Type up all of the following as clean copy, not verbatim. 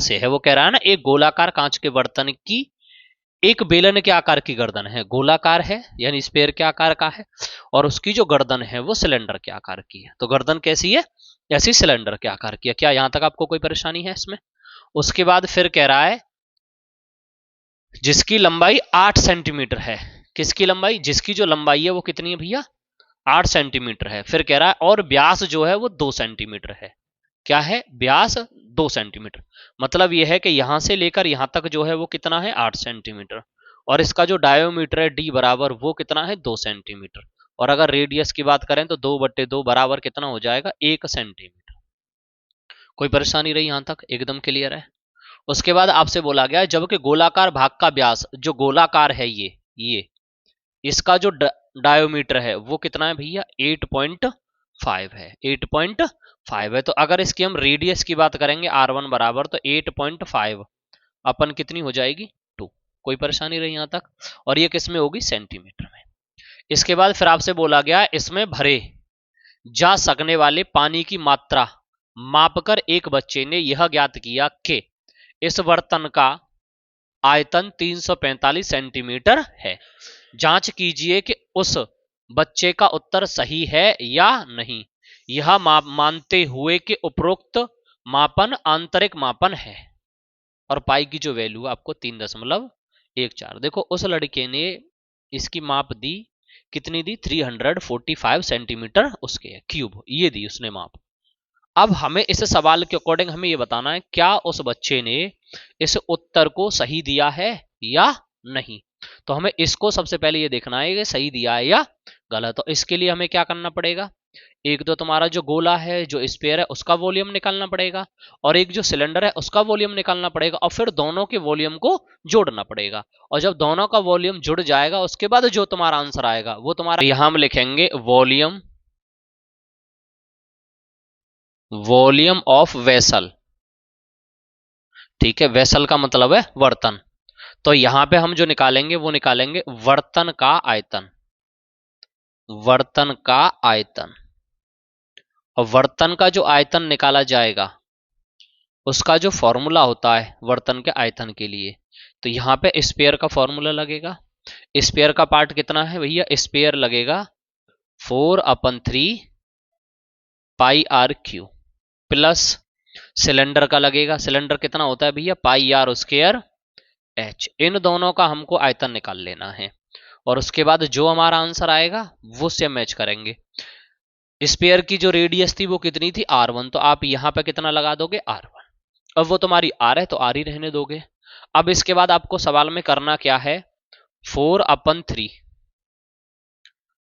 से है, वो कह रहा है ना एक गोलाकार कांच के बर्तन की एक बेलन के आकार की गर्दन है, गोलाकार है यानी स्फेयर के आकार का है, और उसकी जो गर्दन है वो सिलेंडर के आकार की है। तो गर्दन कैसी है? ऐसी सिलेंडर के आकार की है। क्या यहां तक आपको कोई परेशानी है इसमें? उसके बाद फिर कह रहा है जिसकी लंबाई 8 सेंटीमीटर है। किसकी लंबाई? जिसकी जो लंबाई है वो कितनी है भैया? 8 सेंटीमीटर है। फिर कह रहा है और व्यास जो है वो 2 सेंटीमीटर है। क्या है? व्यास 2 सेंटीमीटर। मतलब यह है कि यहां से लेकर यहां तक जो है वो कितना है? 8 सेंटीमीटर। और इसका जो डायोमीटर है डी बराबर वो कितना है? 2 सेंटीमीटर। और अगर रेडियस की बात करें तो 2/2 बराबर कितना हो जाएगा? 1 सेंटीमीटर। कोई परेशानी रही यहां तक? एकदम क्लियर है। उसके बाद आपसे बोला गया जबकि गोलाकार भाग का व्यास, जो गोलाकार है ये इसका जो डायोमीटर है वो कितना है भैया? 8.5 है। 8.5 है। तो अगर इसकी हम रेडियस की बात करेंगे R1 बराबर, तो 8.5 अपन कितनी हो जाएगी? 2। कोई परेशानी रही यहां तक? और ये किस में होगी? सेंटीमीटर में। इसके बाद फिर आपसे बोला गया इसमें भरे जा सकने वाले पानी की मात्रा मापकर एक बच्चे ने यह ज्ञात किया कि इस बर्तन का आयतन 345 सेंटीमीटर है। जांच कीजिए कि उस बच्चे का उत्तर सही है या नहीं, यह मानते हुए कि उपरोक्त मापन आंतरिक मापन है। और पाई की जो वैल्यू आपको 3.14। देखो उस लड़के ने इसकी माप दी, कितनी दी? 345 सेंटीमीटर उसके क्यूब, ये दी उसने माप। अब हमें इस सवाल के अकॉर्डिंग हमें ये बताना है क्या उस बच्चे ने इस उत्तर को सही दिया है या नहीं। तो हमें इसको सबसे पहले ये देखना है कि सही दिया है या गलत। तो इसके लिए हमें क्या करना पड़ेगा? एक तो तुम्हारा जो गोला है, जो स्फीयर है, उसका वॉल्यूम निकालना पड़ेगा, और एक जो सिलेंडर है उसका वॉल्यूम निकालना पड़ेगा, और फिर दोनों के वॉल्यूम को जोड़ना पड़ेगा। और जब दोनों का वॉल्यूम जुड़ जाएगा उसके बाद जो तुम्हारा आंसर आएगा वो तुम्हारा, यहां हम लिखेंगे वॉल्यूम ऑफ वेसल। ठीक है, वेसल का मतलब है बर्तन। तो यहां पे हम जो निकालेंगे वो निकालेंगे बर्तन का आयतन। बर्तन का आयतन। और बर्तन का जो आयतन निकाला जाएगा उसका जो फॉर्मूला होता है बर्तन के आयतन के लिए, तो यहां पे स्पेयर का फॉर्मूला लगेगा। स्पेयर का पार्ट कितना है भैया? स्पेयर लगेगा 4/3 पाई आर क्यू, प्लस सिलेंडर का लगेगा। सिलेंडर कितना होता है भैया? पाई आर स्क्वायर एच। इन दोनों का हमको आयतन निकाल लेना है, और उसके बाद जो हमारा आंसर आएगा वो से मैच करेंगे। स्पेयर की जो रेडियस थी वो कितनी थी? R1। तो आप यहां पे कितना लगा दोगे? R1। अब वो तुम्हारी R है तो R ही रहने दोगे। अब इसके बाद आपको सवाल में करना क्या है? 4/3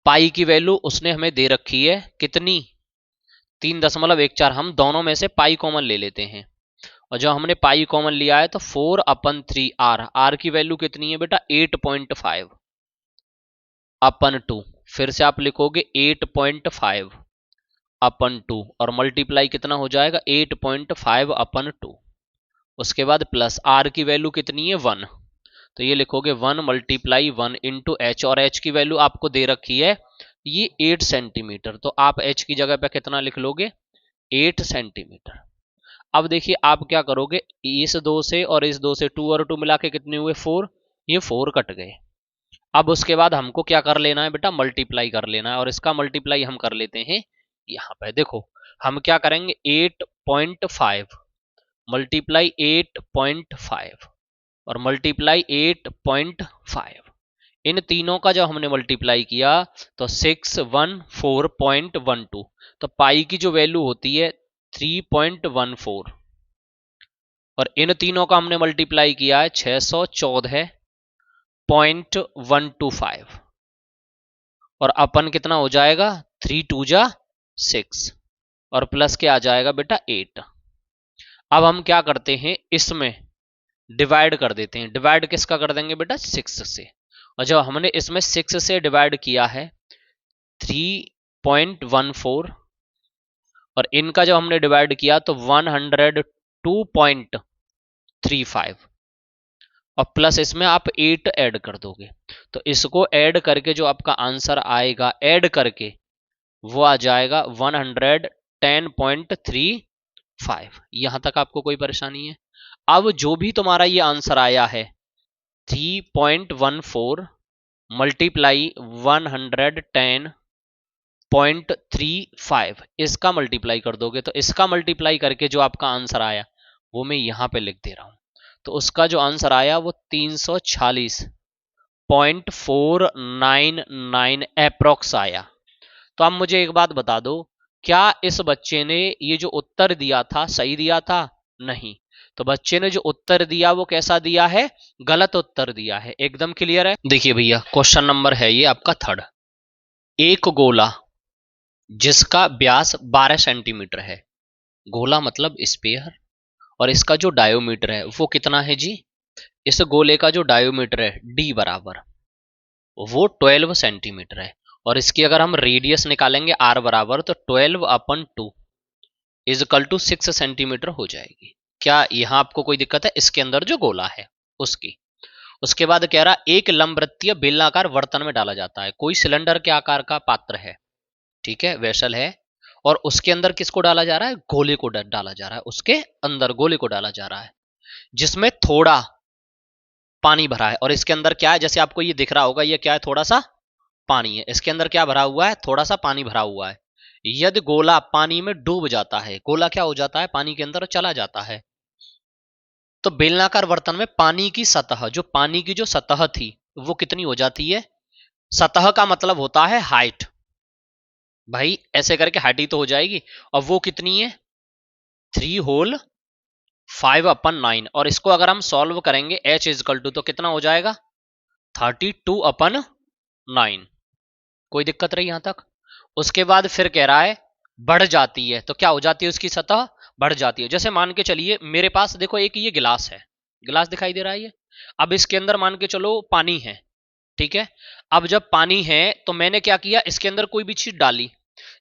पाई की वैल्यू उसने हमें दे रखी है कितनी? 3.14। हम दोनों में से पाई कॉमन ले लेते हैं, और जो हमने पाई कॉमन लिया है तो 4/3 R की वैल्यू कितनी है बेटा? 8.5/2। फिर से आप लिखोगे 8.5/2, और मल्टीप्लाई कितना हो जाएगा? 8.5/2। उसके बाद प्लस R की वैल्यू कितनी है? 1। तो ये लिखोगे 1 × 1 इंटू एच, और एच की वैल्यू आपको दे रखी है ये 8 सेंटीमीटर। तो आप एच की जगह पे कितना लिख लोगे? 8 सेंटीमीटर। अब देखिए आप क्या करोगे, इस 2 से और इस 2 से 2 और 2 मिला के कितने हुए? 4। ये 4 कट गए। अब उसके बाद हमको क्या कर लेना है बेटा? मल्टीप्लाई कर लेना है, और इसका मल्टीप्लाई हम कर लेते हैं यहां पे। देखो हम क्या करेंगे? 8.5 मल्टीप्लाई 8.5 और मल्टीप्लाई 8.5, इन तीनों का जब हमने मल्टीप्लाई किया तो 614.12। तो पाई की जो वैल्यू होती है 3.14, और इन तीनों का हमने मल्टीप्लाई किया है 614.125, और अपन कितना हो जाएगा? 3 × 2 = 6, और प्लस के आ जाएगा बेटा 8। अब हम क्या करते हैं? इसमें डिवाइड कर देते हैं। डिवाइड किसका कर देंगे बेटा? 6 से। और जब हमने इसमें 6 से डिवाइड किया है 3.14, और इनका जब हमने डिवाइड किया तो 102.35, और प्लस इसमें आप 8 ऐड कर दोगे। तो इसको ऐड करके जो आपका आंसर आएगा, ऐड करके वो आ जाएगा 110.35। यहां तक आपको कोई परेशानी है? अब जो भी तुम्हारा ये आंसर आया है 3.14 मल्टीप्लाई 110.35, इसका मल्टीप्लाई कर दोगे तो इसका मल्टीप्लाई करके जो आपका आंसर आया वो मैं यहां पे लिख दे रहा हूं। तो उसका जो आंसर आया वो 346.499 एप्रोक्स आया। तो आप मुझे एक बात बता दो, क्या इस बच्चे ने ये जो उत्तर दिया था सही दिया था? नहीं। तो बच्चे ने जो उत्तर दिया वो कैसा दिया है? गलत उत्तर दिया है। एकदम क्लियर है। देखिए भैया क्वेश्चन नंबर है ये आपका थर्ड। एक गोला जिसका व्यास 12 सेंटीमीटर है, गोला मतलब स्पेयर, और इसका जो डायोमीटर है वो कितना है जी? इस गोले का जो डायोमीटर है डी बराबर वो 12 सेंटीमीटर है, और इसकी अगर हम रेडियस निकालेंगे आर बराबर तो 12/2 इजकल टू 6 सेंटीमीटर हो जाएगी। क्या यहां आपको कोई दिक्कत है? इसके अंदर जो गोला है उसकी। उसके बाद कह रहा एक लंबवृत्तीय बेलनाकार बर्तन में डाला जाता है, कोई सिलेंडर के आकार का पात्र है, ठीक है, वेसल है, और उसके अंदर किसको डाला जा रहा है? गोले को डाला जा रहा है, उसके अंदर गोले को डाला जा रहा है जिसमें थोड़ा पानी भरा है। और इसके अंदर क्या है? जैसे आपको ये दिख रहा होगा, ये क्या है? थोड़ा सा पानी है। इसके अंदर क्या भरा हुआ है? थोड़ा सा पानी भरा हुआ है। यदि गोला पानी में डूब जाता है, गोला क्या हो जाता है? पानी के अंदर चला जाता है। तो बेलनाकार बर्तन में पानी की सतह, जो पानी की जो सतह थी वो कितनी हो जाती है? सतह का मतलब होता है हाइट, भाई ऐसे करके हाइट ही तो हो जाएगी। और वो कितनी है? 3/5/9। और इसको अगर हम सॉल्व करेंगे h इजकल टू तो कितना हो जाएगा? 32/9। कोई दिक्कत रही यहां तक? उसके बाद फिर कह रहा है बढ़ जाती है, तो क्या हो जाती है? उसकी सतह बढ़ जाती है। जैसे मान के चलिए मेरे पास देखो एक ये गिलास है, गिलास दिखाई दे रहा है ये। अब इसके अंदर मान के चलो पानी है, ठीक है। अब जब पानी है तो मैंने क्या किया? इसके अंदर कोई भी चीज डाली।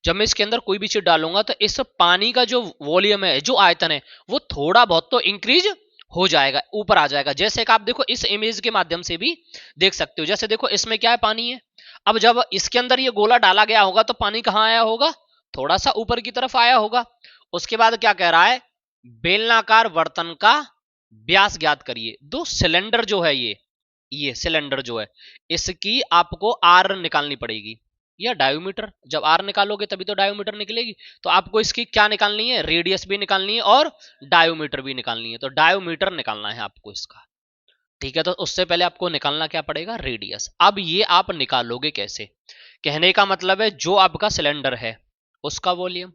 जब मैं इसके अंदर कोई भी चीज डालूंगा तो इस पानी का जो वॉल्यूम है, जो आयतन है, वो थोड़ा बहुत तो इंक्रीज हो जाएगा, ऊपर आ जाएगा। जैसे कि आप देखो इस इमेज के माध्यम से भी देख सकते हो। जैसे देखो इसमें क्या है? पानी है। अब जब इसके अंदर ये गोला डाला गया होगा तो पानी कहां आया होगा? थोड़ा सा ऊपर की तरफ आया होगा। उसके बाद क्या कह रहा है? बेलनाकार बर्तन का व्यास ज्ञात करिए। दो सिलेंडर जो है ये सिलेंडर जो है इसकी आपको आर निकालनी पड़ेगी, या डायोमीटर। जब आर निकालोगे तभी तो डायोमीटर निकलेगी। तो आपको इसकी क्या निकालनी है? रेडियस भी निकालनी है और डायोमीटर भी निकालनी है। तो डायोमीटर निकालना है आपको इसका, ठीक है। तो उससे पहले आपको निकालना क्या पड़ेगा? रेडियस। अब ये आप निकालोगे कैसे? कहने का मतलब है जो आपका सिलेंडर है उसका वॉल्यूम,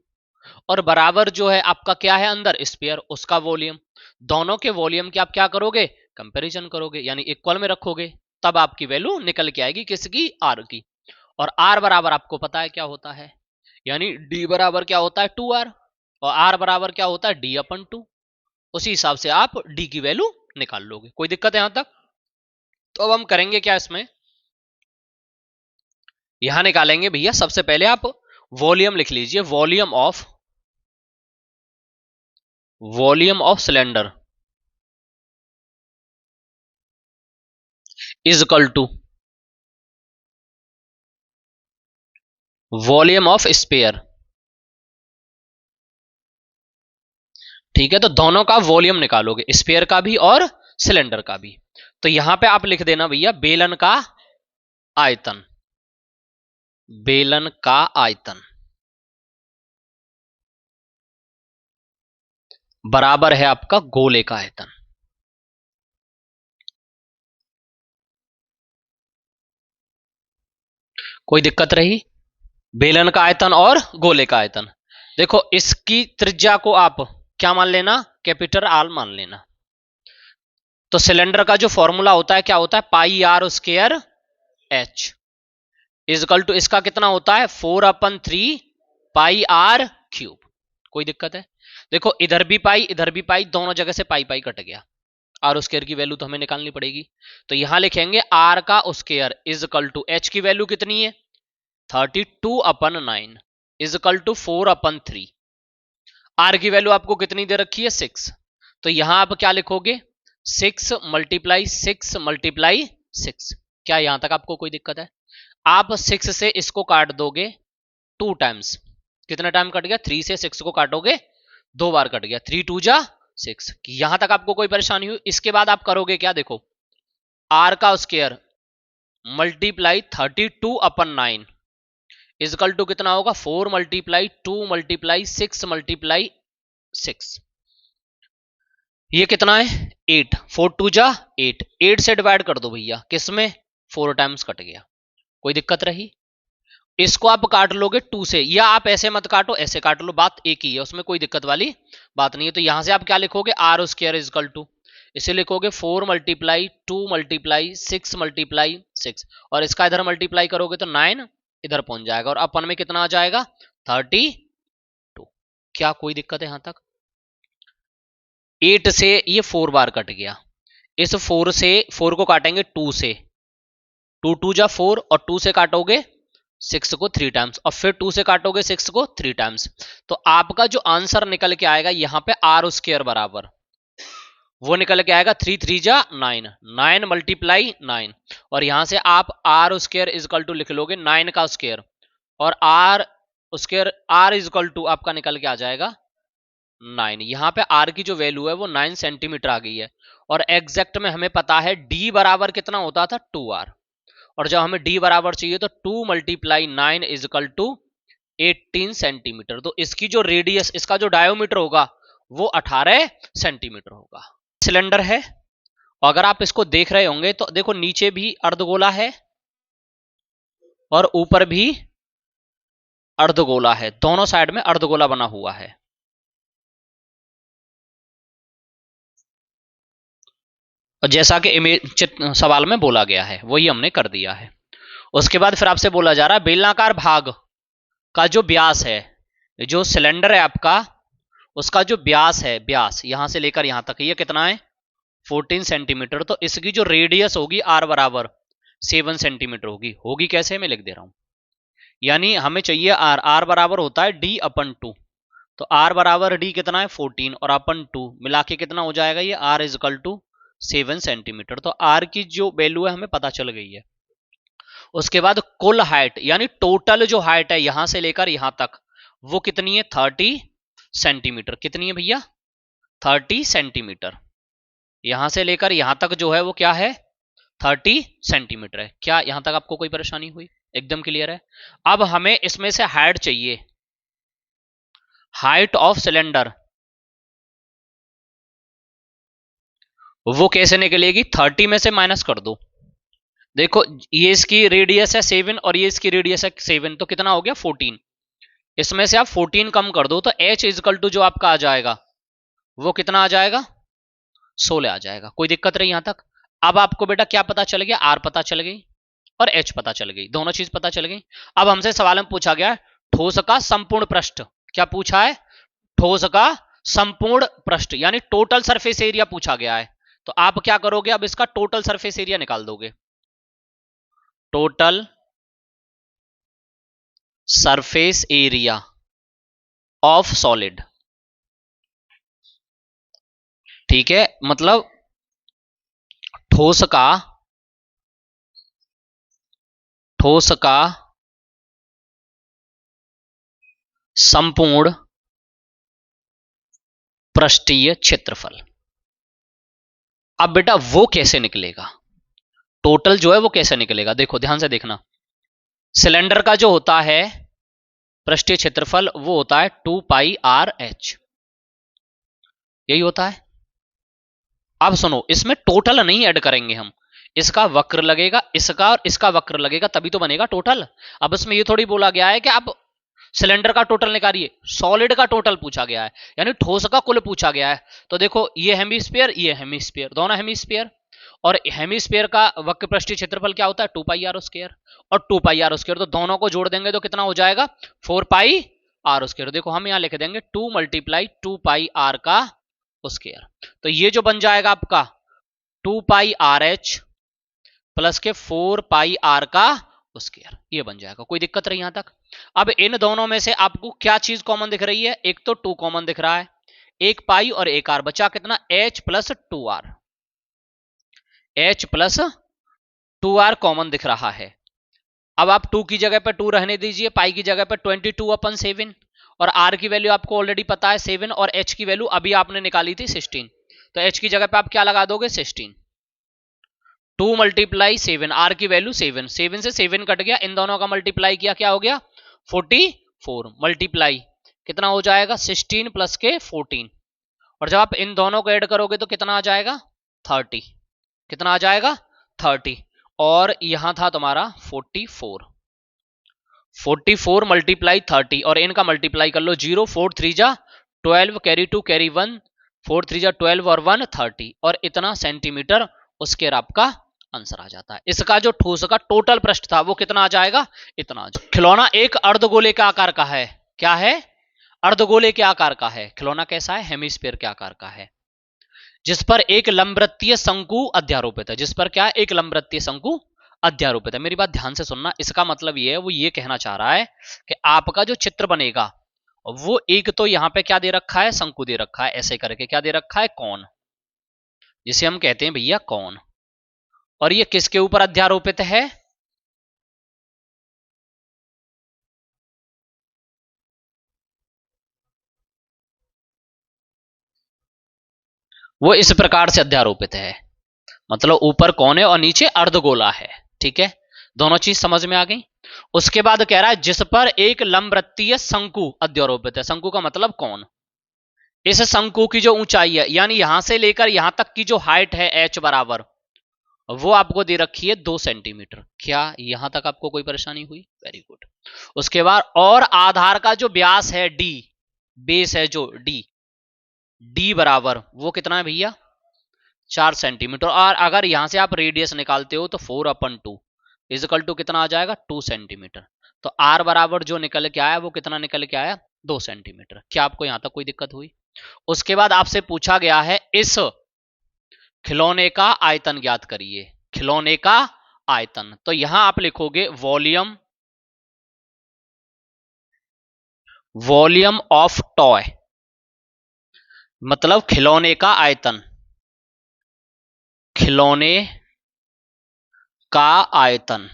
और बराबर जो है आपका क्या है अंदर? स्फीयर, उसका वॉल्यूम। दोनों के वॉल्यूम की आप क्या करोगे? कंपैरिजन करोगे, यानी इक्वल में रखोगे। तब आपकी वैल्यू निकल के आएगी किसकी? आर की। और आर बराबर आपको पता है क्या होता है, यानी डी बराबर क्या होता है? 2r। और आर बराबर क्या होता है? d/2। उसी हिसाब से आप डी की वैल्यू निकाल लोगे। कोई दिक्कत है यहां तक? तो अब हम करेंगे क्या इसमें? यहां निकालेंगे भैया सबसे पहले आप वॉल्यूम लिख लीजिए। Volume of cylinder is equal to volume of sphere, ठीक है। तो दोनों का वॉल्यूम निकालोगे, स्पेयर का भी और सिलेंडर का भी। तो यहां पे आप लिख देना भैया बेलन का आयतन, बेलन का आयतन बराबर है आपका गोले का आयतन। कोई दिक्कत रही? बेलन का आयतन और गोले का आयतन। देखो इसकी त्रिज्या को आप क्या मान लेना? कैपिटल आर मान लेना। तो सिलेंडर का जो फॉर्मूला होता है क्या होता है? Pi r square h equal to इसका कितना होता है? 4/3 पाई आर क्यूब। कोई दिक्कत है? देखो इधर भी पाई इधर भी पाई, दोनों जगह से पाई पाई कट गया। आर स्क्वायर की वैल्यू तो हमें निकालनी पड़ेगी। तो यहां लिखेंगे आर का स्क्वायर इजकल टू एच की वैल्यू कितनी है? 32/9 इजकल टू 4/3। आर की वैल्यू आपको कितनी दे रखी है? 6। तो यहां आप क्या लिखोगे? 6 × 6 × 6। क्या यहां तक आपको कोई दिक्कत है? आप 6 से इसको काट दोगे 2 टाइम्स। कितना टाइम कट गया? 3 से 6 को काटोगे 2 बार कट गया। 3 2 जा 6। यहां तक आपको कोई परेशानी हुई? इसके बाद आप करोगे क्या, देखो आर का स्क्वायर मल्टीप्लाई 32/9 इजकल टू कितना होगा, 4 मल्टीप्लाई 2 मल्टीप्लाई 6 मल्टीप्लाई 6। ये कितना है 8, 4 2 जा 8, 8 से डिवाइड कर दो भैया, किसमें 4 टाइम्स कट गया, कोई दिक्कत रही? इसको आप काट लोगे 2 से, या आप ऐसे मत काटो ऐसे काट लो, बात एक ही है, उसमें कोई दिक्कत वाली बात नहीं है। तो यहां से आप क्या लिखोगे, आर स्क्वायर इजकल टू, इसे लिखोगे 4 मल्टीप्लाई 2 मल्टीप्लाई 6 मल्टीप्लाई 6, और इसका इधर मल्टीप्लाई करोगे तो 9 इधर पहुंच जाएगा, और अपन में कितना आ जाएगा 32। क्या कोई दिक्कत है यहां तक? 8 से ये 4 बार कट गया, इस 4 से 4 को काटेंगे 2 से, 2 2 जा 4, और 2 से काटोगे 6 को 3 टाइम्स, और फिर 2 से काटोगे 6 को 3 टाइम्स, तो आपका जो आंसर निकल के आएगा यहां पे आर स्क्वायर बराबर वो निकल के आएगा 3 3 जा 9, 9 मल्टीप्लाई 9, और यहां से आप आर स्क्वायर इजकल टू लिख लोगे 9 का स्क्वायर, और r square r is equal to आपका निकल के आ जाएगा 9। यहां पे आर की जो वैल्यू है वो 9 सेंटीमीटर आ गई है, और एग्जैक्ट में हमें पता है डी बराबर कितना होता था 2r, और जब हमें डी बराबर चाहिए तो 2 मल्टीप्लाई 9 इजकल टू 18 सेंटीमीटर। तो इसकी जो रेडियस, इसका जो डायोमीटर होगा वो 18 सेंटीमीटर होगा। सिलेंडर है, अगर आप इसको देख रहे होंगे तो देखो नीचे भी अर्धगोला है और ऊपर भी अर्धगोला है, दोनों साइड में अर्धगोला बना हुआ है। और जैसा कि सवाल में बोला गया है वही हमने कर दिया है। उसके बाद फिर आपसे बोला जा रहा है बेलनाकार भाग का जो व्यास है, जो सिलेंडर है आपका उसका जो व्यास है, व्यास यहां से लेकर यहां तक ये कितना है 14 सेंटीमीटर, तो इसकी जो रेडियस होगी आर बराबर 7 सेंटीमीटर होगी। होगी कैसे, मैं लिख दे रहा हूं, यानी हमें चाहिए आर, आर बराबर होता है डी अपन 2, तो आर बराबर डी कितना है 14 और अपन 2 मिला के कितना हो जाएगा ये आर इजकल टू 7 सेंटीमीटर। तो आर की जो वैल्यू है हमें पता चल गई है। उसके बाद कुल हाइट यानी टोटल जो हाइट है यहां से लेकर यहां तक वो कितनी है 30 सेंटीमीटर। कितनी है भैया 30 सेंटीमीटर। यहां से लेकर यहां तक जो है वो क्या है 30 सेंटीमीटर है। क्या यहां तक आपको कोई परेशानी हुई, एकदम क्लियर है? अब हमें इसमें से हाइट चाहिए, हाइट ऑफ सिलेंडर वो कैसे निकलेगी, 30 में से माइनस कर दो। देखो ये इसकी रेडियस है 7 और ये इसकी रेडियस है 7, तो कितना हो गया 14। इसमें से आप 14 कम कर दो तो h इजकल टू जो आपका आ जाएगा वो कितना आ जाएगा 16 आ जाएगा। कोई दिक्कत रही यहां तक? अब आपको बेटा क्या पता चल गया, r पता चल गई और h पता चल गई, दोनों चीज पता चल गई। अब हमसे सवाल में पूछा गया ठोस का संपूर्ण पृष्ठ, क्या पूछा है ठोस का संपूर्ण पृष्ठ यानी टोटल सरफेस एरिया पूछा गया है। तो आप क्या करोगे, अब इसका टोटल सरफेस एरिया निकाल दोगे, total surface area of solid. ठीक है, मतलब ठोस का संपूर्ण पृष्ठीय क्षेत्रफल। अब बेटा वो कैसे निकलेगा, टोटल जो है वो कैसे निकलेगा, देखो ध्यान से देखना। सिलेंडर का जो होता है पृष्ठीय क्षेत्रफल वो होता है 2 पाई आर एच, यही होता है। अब सुनो, इसमें टोटल नहीं ऐड करेंगे हम, इसका वक्र लगेगा, इसका और इसका वक्र लगेगा तभी तो बनेगा टोटल। अब इसमें ये थोड़ी बोला गया है कि आप सिलेंडर का टोटल निकालिए, सॉलिड का टोटल पूछा गया है यानी ठोस का कुल पूछा गया है। तो देखो ये हेमिस्फीयर, ये हेमिस्फीयर, दोनों हेमिस्फीयर, और हेमिस्फीयर का वक्र पृष्ठीय क्षेत्रफल क्या होता है 2 पाई आर स्क्वायर और 2 पाई आर स्क्वायर, तो दोनों को जोड़ देंगे तो कितना हो जाएगा 4 पाई आर स्क्वायर। देखो हम यहां लिख देंगे 2 मल्टीप्लाई 2 पाई आर का स्क्वायर, तो ये जो बन जाएगा आपका 2 पाई आर एच प्लस के 4 पाई आर का स्क्वायर, ये बन जाएगा। कोई दिक्कत रही यहां तक? अब इन दोनों में से आपको क्या चीज कॉमन दिख रही है, एक तो 2 कॉमन दिख रहा है, एक पाई और एक आर, बचा कितना h plus 2r, h plus 2r common दिख रहा है। अब आप 2 की जगह पर 2 रहने दीजिए, पाई की जगह पर 22/7 और आर की वैल्यू आपको ऑलरेडी पता है 7 और एच की वैल्यू अभी आपने निकाली थी 16। तो एच की जगह पे आप क्या लगा दोगे 16। 2 मल्टीप्लाई 7, आर की वैल्यू 7, 7 से 7 कट गया, इन दोनों का मल्टीप्लाई किया क्या हो गया 44 मल्टीप्लाई कितना हो जाएगा 16 प्लस के 14, और जब आप इन दोनों को ऐड करोगे तो कितना आ जाएगा 30। कितना आ जाएगा 30, और यहां था तुम्हारा 44 मल्टीप्लाई 30, और इनका मल्टीप्लाई कर लो 0 4 3 जा 12 कैरी 2 कैरी 1 4 3 जा 12 और 1 30, और इतना सेंटीमीटर उसके आपका आंसर आ जाता है। इसका जो ठोस का टोटल पृष्ठ था वो कितना आ जाएगा इतना। खिलौना एक अर्धगोले के आकार का है। क्या है अर्धगोले के आकार का है। खिलौना कैसा है हेमिस्फीयर के आकार का है, जिस पर एक लंबवृत्तीय शंकु अध्यारोपित है। जिस पर क्या एक लंबवृत्तीय शंकु अध्यारोपित है। मेरी बात ध्यान से सुनना, इसका मतलब ये है वो ये कहना चाह रहा है कि आपका जो चित्र बनेगा वो एक तो यहां पे क्या दे रखा है शंकु दे रखा है, ऐसे करके क्या दे रखा है कौन, जिसे हम कहते हैं भैया कौन, और ये किसके ऊपर अध्यारोपित है वो इस प्रकार से अध्यारोपित है, मतलब ऊपर कौन है और नीचे अर्धगोला है। ठीक है, दोनों चीज समझ में आ गई। उसके बाद कह रहा है जिस पर एक लंबवृत्तीय शंकु अध्यारोपित है। शंकु का मतलब कौन, इस शंकु की जो ऊंचाई है यानी यहां से लेकर यहां तक की जो हाइट है एच बराबर, वो आपको दे रखी है 2 सेंटीमीटर। क्या यहां तक आपको कोई परेशानी हुई? Very good. उसके बाद और आधार का जो व्यास है डी, बेस है जो डी बराबर वो कितना है भैया 4 सेंटीमीटर, और अगर यहां से आप रेडियस निकालते हो तो 4/2 इजकल टू कितना आ जाएगा 2 सेंटीमीटर। तो आर बराबर जो निकल के आया वो कितना निकल के आया 2 सेंटीमीटर। क्या आपको यहां तक कोई दिक्कत हुई? उसके बाद आपसे पूछा गया है इस खिलौने का आयतन ज्ञात करिए। खिलौने का आयतन, तो यहां आप लिखोगे वॉल्यूम ऑफ टॉय, मतलब खिलौने का आयतन, खिलौने का आयतन।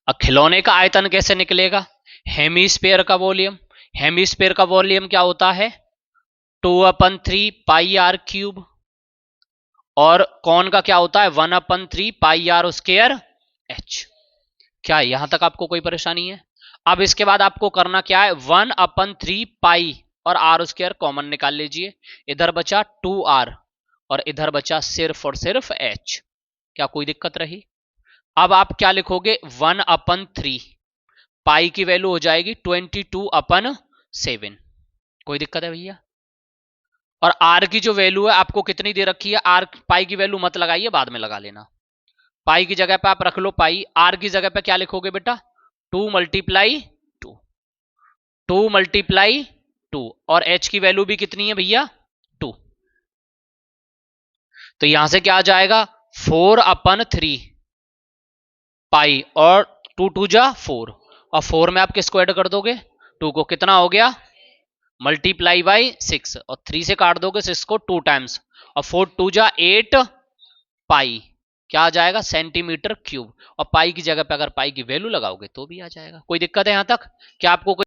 अब खिलौने का आयतन कैसे निकलेगा? हेमीस्फीयर का वॉल्यूम। हेमीस्फीयर का वॉल्यूम क्या होता है 2/3 पाई आर क्यूब, और कौन का क्या होता है 1/3 पाई आर स्क्वायर एच। क्या यहां तक आपको कोई परेशानी है? अब इसके बाद आपको करना क्या है 1/3 पाई और आर स्क्वायर कॉमन निकाल लीजिए, इधर बचा 2r और इधर बचा सिर्फ और सिर्फ h। क्या कोई दिक्कत रही? अब आप क्या लिखोगे 1/3 पाई की वैल्यू हो जाएगी 22/7। कोई दिक्कत है भैया? और आर की जो वैल्यू है आपको कितनी दे रखी है, आर पाई की वैल्यू मत लगाइए बाद में लगा लेना, पाई की जगह पे आप रख लो पाई, आर की जगह पे क्या लिखोगे बेटा 2 मल्टीप्लाई 2 और h की वैल्यू भी कितनी है भैया 2। तो यहां से क्या आ जाएगा 4/3 पाई और 2 2 जा 4, और 4 में आप किसको ऐड कर दोगे 2 को, कितना हो गया मल्टीप्लाई बाई 6, और 3 से काट दोगे 6 को 2 टाइम्स, और 4 2 जा 8 पाई, क्या आ जाएगा सेंटीमीटर क्यूब, और पाई की जगह पे अगर पाई की वैल्यू लगाओगे तो भी आ जाएगा। कोई दिक्कत है यहां तक? क्या आपको